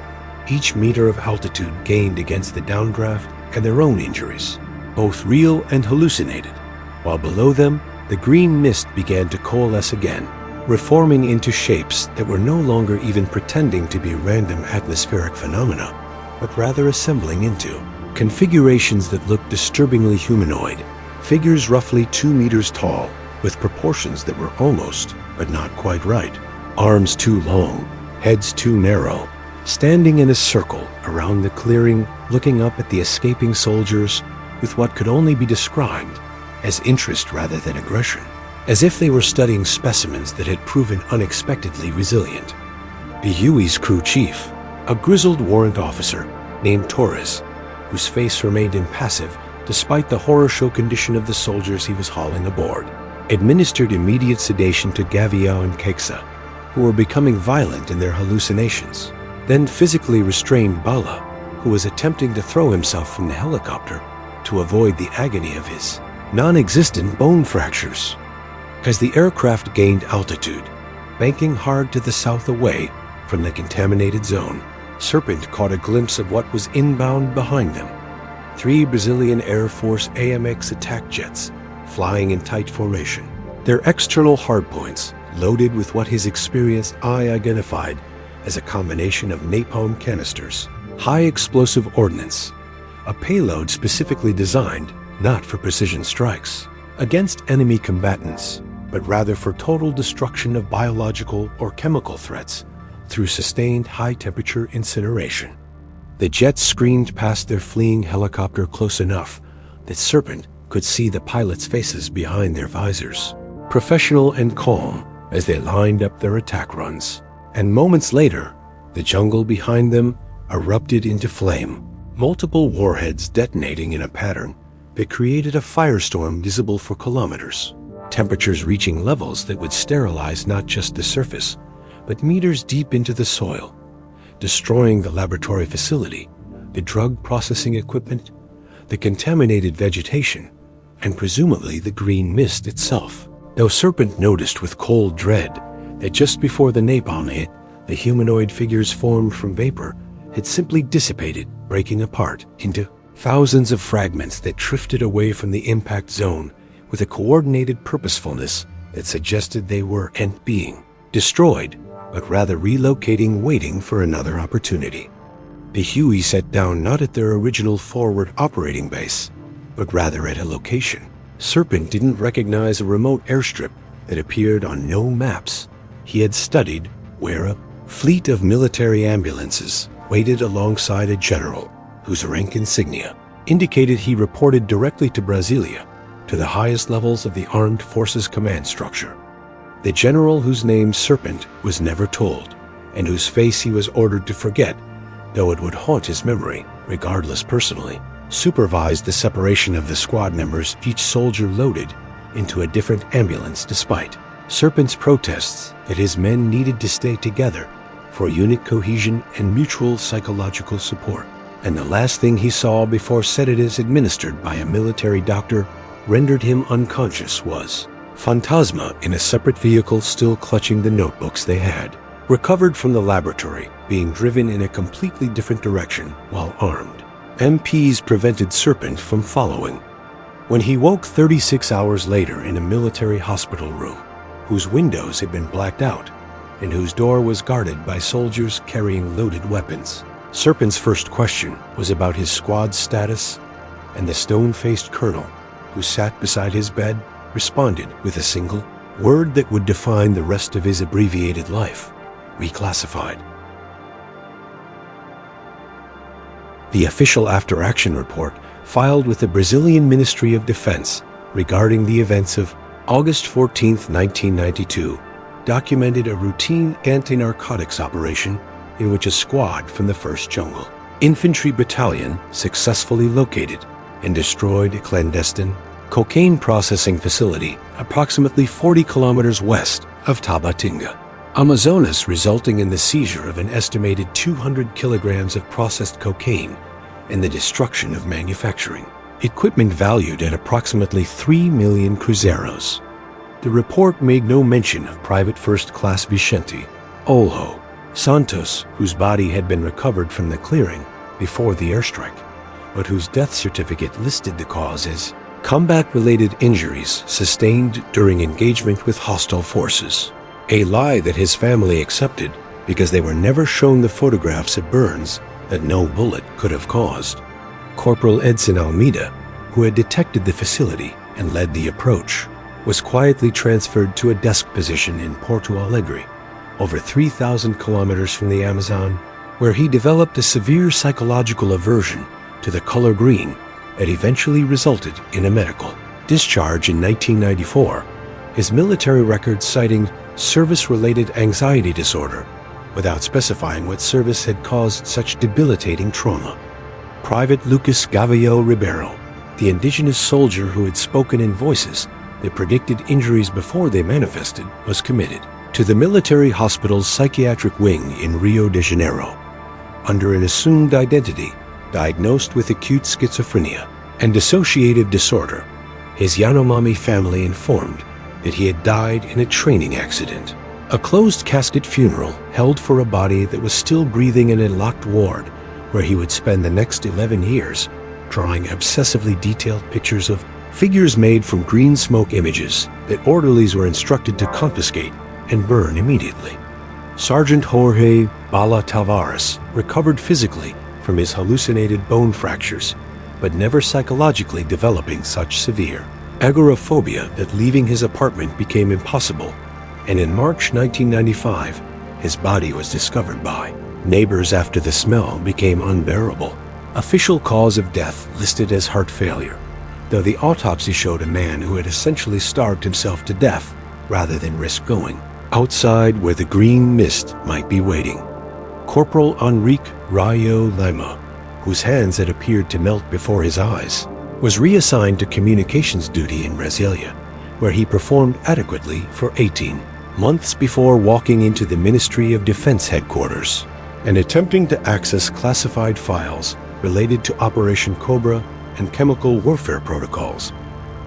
Each meter of altitude gained against the downdraft and their own injuries, both real and hallucinated, while below them the green mist began to coalesce again, reforming into shapes that were no longer even pretending to be random atmospheric phenomena, but rather assembling into configurations that looked disturbingly humanoid, figures roughly 2 meters tall, with proportions that were almost, but not quite right, arms too long, heads too narrow, standing in a circle around the clearing, looking up at the escaping soldiers with what could only be described as interest rather than aggression, as if they were studying specimens that had proven unexpectedly resilient. The Huey's crew chief, a grizzled warrant officer named Torres, whose face remained impassive despite the horror show condition of the soldiers he was hauling aboard, administered immediate sedation to Gaviao and Keksa, who were becoming violent in their hallucinations, then physically restrained Bala, who was attempting to throw himself from the helicopter to avoid the agony of his non-existent bone fractures. As the aircraft gained altitude, banking hard to the south away from the contaminated zone, Serpent caught a glimpse of what was inbound behind them. 3 Brazilian Air Force AMX attack jets flying in tight formation, their external hardpoints loaded with what his experienced eye identified as a combination of napalm canisters, high-explosive ordnance, a payload specifically designed not for precision strikes against enemy combatants, but rather for total destruction of biological or chemical threats through sustained high-temperature incineration. The jets screamed past their fleeing helicopter close enough that Serpent could see the pilots' faces behind their visors, professional and calm as they lined up their attack runs. And moments later, the jungle behind them erupted into flame, multiple warheads detonating in a pattern that created a firestorm visible for kilometers, temperatures reaching levels that would sterilize not just the surface, but meters deep into the soil, destroying the laboratory facility, the drug processing equipment, the contaminated vegetation, and presumably the green mist itself. Though Serpent noticed with cold dread that just before the napalm hit, the humanoid figures formed from vapor had simply dissipated, breaking apart into thousands of fragments that drifted away from the impact zone with a coordinated purposefulness that suggested they were not being destroyed, but rather relocating, waiting for another opportunity. The Huey set down not at their original forward operating base, but rather at a location Serpent didn't recognize, a remote airstrip that appeared on no maps he had studied, where a fleet of military ambulances waited alongside a general whose rank insignia indicated he reported directly to Brasilia, to the highest levels of the armed forces command structure. The general whose name Serpent was never told, and whose face he was ordered to forget, though it would haunt his memory, regardless personally, supervised the separation of the squad members, each soldier loaded into a different ambulance despite Serpent's protests that his men needed to stay together for unit cohesion and mutual psychological support. And the last thing he saw before sedatives administered by a military doctor rendered him unconscious was Phantasma in a separate vehicle, still clutching the notebooks they had recovered from the laboratory, being driven in a completely different direction while armed. MPs prevented Serpent from following. When he woke 36 hours later in a military hospital room, whose windows had been blacked out and whose door was guarded by soldiers carrying loaded weapons, Serpent's first question was about his squad's status, and the stone-faced colonel who sat beside his bed responded with a single word that would define the rest of his abbreviated life: reclassified. The official after-action report filed with the Brazilian Ministry of Defense regarding the events of August 14, 1992, documented a routine anti-narcotics operation in which a squad from the 1st Jungle Infantry Battalion successfully located and destroyed a clandestine cocaine processing facility approximately 40 kilometers west of Tabatinga, Amazonas, resulting in the seizure of an estimated 200 kilograms of processed cocaine and the destruction of manufacturing equipment valued at approximately 3 million cruzeiros. The report made no mention of Private First Class Vicente Olho Santos, whose body had been recovered from the clearing before the airstrike, but whose death certificate listed the cause as combat-related injuries sustained during engagement with hostile forces, a lie that his family accepted because they were never shown the photographs of burns that no bullet could have caused. Corporal Edson Almeida, who had detected the facility and led the approach, was quietly transferred to a desk position in Porto Alegre, over 3,000 kilometers from the Amazon, where he developed a severe psychological aversion to the color green that eventually resulted in a medical discharge in 1994, his military records citing service-related anxiety disorder, without specifying what service had caused such debilitating trauma. Private Lucas Gaviao Ribeiro, the indigenous soldier who had spoken in voices the predicted injuries before they manifested, was committed to the military hospital's psychiatric wing in Rio de Janeiro, under an assumed identity, diagnosed with acute schizophrenia and dissociative disorder. His Yanomami family informed that he had died in a training accident. A closed casket funeral held for a body that was still breathing in a locked ward, where he would spend the next 11 years drawing obsessively detailed pictures of figures made from green smoke images that orderlies were instructed to confiscate and burn immediately. Sergeant Jorge Bala Tavares recovered physically from his hallucinated bone fractures, but never psychologically developing such severe agoraphobia that leaving his apartment became impossible, and in March 1995, his body was discovered by neighbors after the smell became unbearable. Official cause of death listed as heart failure, though the autopsy showed a man who had essentially starved himself to death rather than risk going outside where the green mist might be waiting. Corporal Enrique Rayo Lima, whose hands had appeared to melt before his eyes, was reassigned to communications duty in Brasilia, where he performed adequately for 18 months before walking into the Ministry of Defense headquarters and attempting to access classified files related to Operation Cobra and chemical warfare protocols,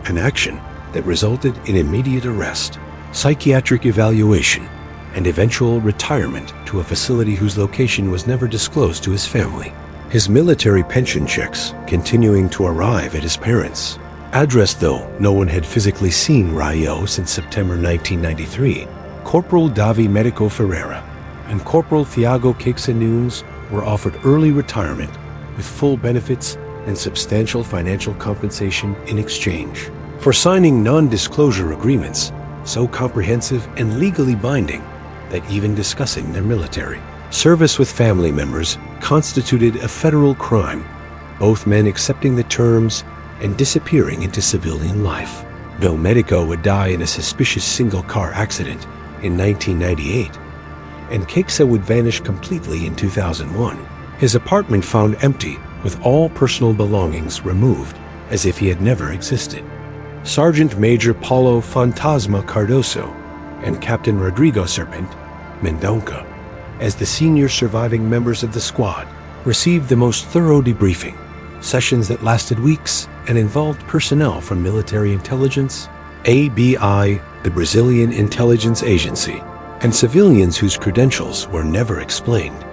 an action that resulted in immediate arrest, psychiatric evaluation, and eventual retirement to a facility whose location was never disclosed to his family. His military pension checks continuing to arrive at his parents' address, though no one had physically seen Rayo since September 1993. Corporal Davi Medico Ferreira and Corporal Thiago Queixa Nunes were offered early retirement with full benefits and substantial financial compensation in exchange for signing non-disclosure agreements so comprehensive and legally binding that even discussing their military service with family members constituted a federal crime, both men accepting the terms and disappearing into civilian life. Though Medico would die in a suspicious single-car accident in 1998, and Queixa would vanish completely in 2001, his apartment found empty with all personal belongings removed as if he had never existed. Sergeant Major Paulo Fantasma Cardoso and Captain Rodrigo Serpent Mendonca, as the senior surviving members of the squad, received the most thorough debriefing, sessions that lasted weeks and involved personnel from military intelligence, ABI, the Brazilian intelligence agency, and civilians whose credentials were never explained,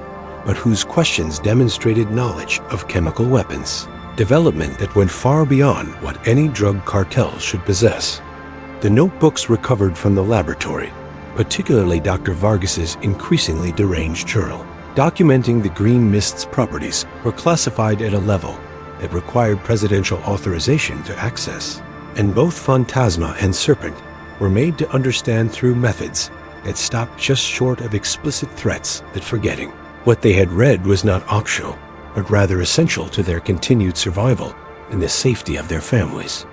but whose questions demonstrated knowledge of chemical weapons, development that went far beyond what any drug cartel should possess. The notebooks recovered from the laboratory, particularly Dr. Vargas's increasingly deranged journal, documenting the green mist's properties, were classified at a level that required presidential authorization to access, and both Phantasma and Serpent were made to understand through methods that stopped just short of explicit threats that forgetting what they had read was not optional, but rather essential to their continued survival and the safety of their families.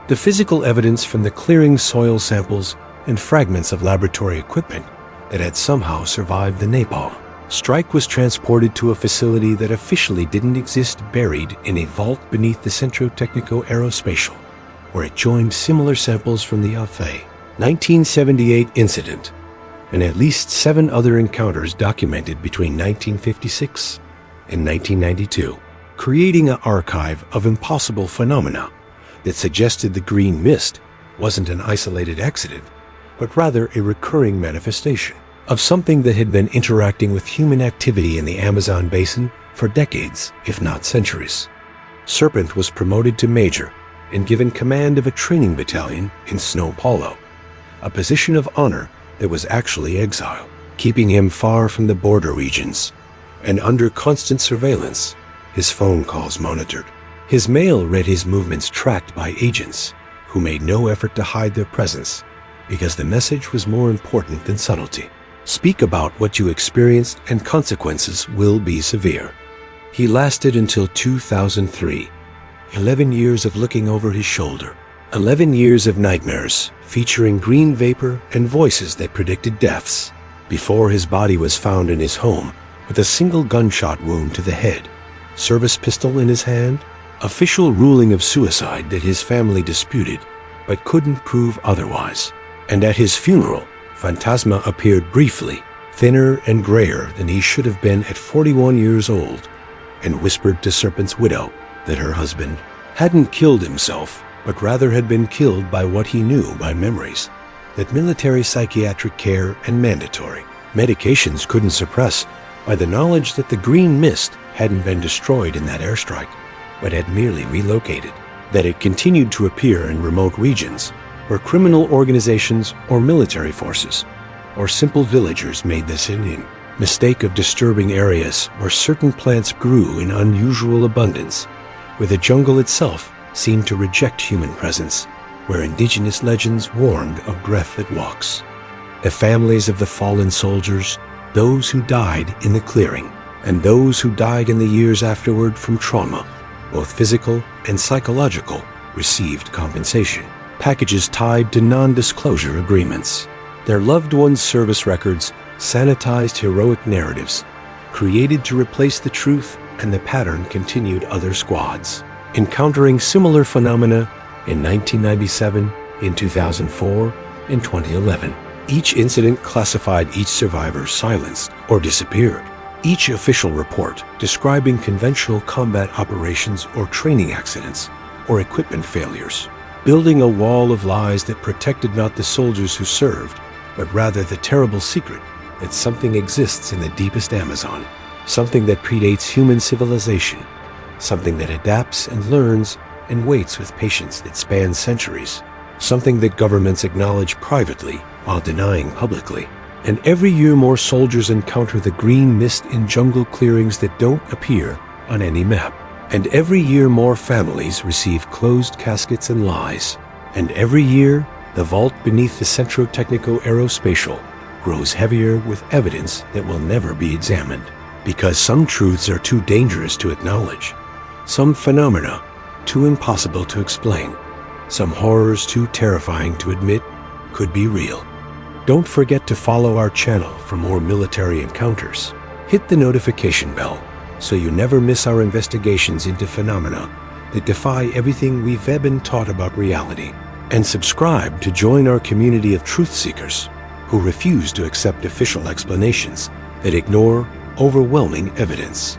The physical evidence from the clearing soil samples and fragments of laboratory equipment that had somehow survived the napalm strike was transported to a facility that officially didn't exist, buried in a vault beneath the Centro Técnico Aerospatial, where it joined similar samples from the Alfei 1978 incident and at least 7 other encounters documented between 1956 and 1992, creating an archive of impossible phenomena that suggested the green mist wasn't an isolated accident, but rather a recurring manifestation of something that had been interacting with human activity in the Amazon basin for decades, if not centuries. Serpent was promoted to major and given command of a training battalion in São Paulo, a position of honor that was actually exile, keeping him far from the border regions and under constant surveillance, his phone calls monitored. His mail read his movements tracked by agents who made no effort to hide their presence because the message was more important than subtlety. Speak about what you experienced and consequences will be severe. He lasted until 2003, 11 years of looking over his shoulder, 11 years of nightmares featuring green vapor and voices that predicted deaths, before his body was found in his home with a single gunshot wound to the head, service pistol in his hand, official ruling of suicide that his family disputed, but couldn't prove otherwise. And at his funeral, Phantasma appeared briefly, thinner and grayer than he should have been at 41 years old, and whispered to Serpent's widow that her husband hadn't killed himself, but rather had been killed by what he knew by memories, that military psychiatric care and mandatory medications couldn't suppress, by the knowledge that the green mist hadn't been destroyed in that airstrike, but had merely relocated, that it continued to appear in remote regions where criminal organizations or military forces or simple villagers made the sin mistake of disturbing areas where certain plants grew in unusual abundance, where the jungle itself seemed to reject human presence, where indigenous legends warned of breath that walks. The families of the fallen soldiers, those who died in the clearing, and those who died in the years afterward from trauma, both physical and psychological, received compensation, packages tied to non-disclosure agreements. Their loved ones' service records, sanitized heroic narratives, created to replace the truth, and the pattern continued other squads, encountering similar phenomena in 1997, in 2004, in 2011. Each incident classified each survivor silenced or disappeared. Each official report describing conventional combat operations or training accidents or equipment failures, building a wall of lies that protected not the soldiers who served, but rather the terrible secret that something exists in the deepest Amazon, something that predates human civilization, something that adapts and learns and waits with patience that spans centuries, something that governments acknowledge privately while denying publicly. And every year more soldiers encounter the green mist in jungle clearings that don't appear on any map. And every year more families receive closed caskets and lies. And every year, the vault beneath the Centro Technico Aerospatial grows heavier with evidence that will never be examined. Because some truths are too dangerous to acknowledge, some phenomena too impossible to explain, some horrors too terrifying to admit could be real. Don't forget to follow our channel for more military encounters. Hit the notification bell so you never miss our investigations into phenomena that defy everything we've been taught about reality. And subscribe to join our community of truth seekers who refuse to accept official explanations that ignore overwhelming evidence.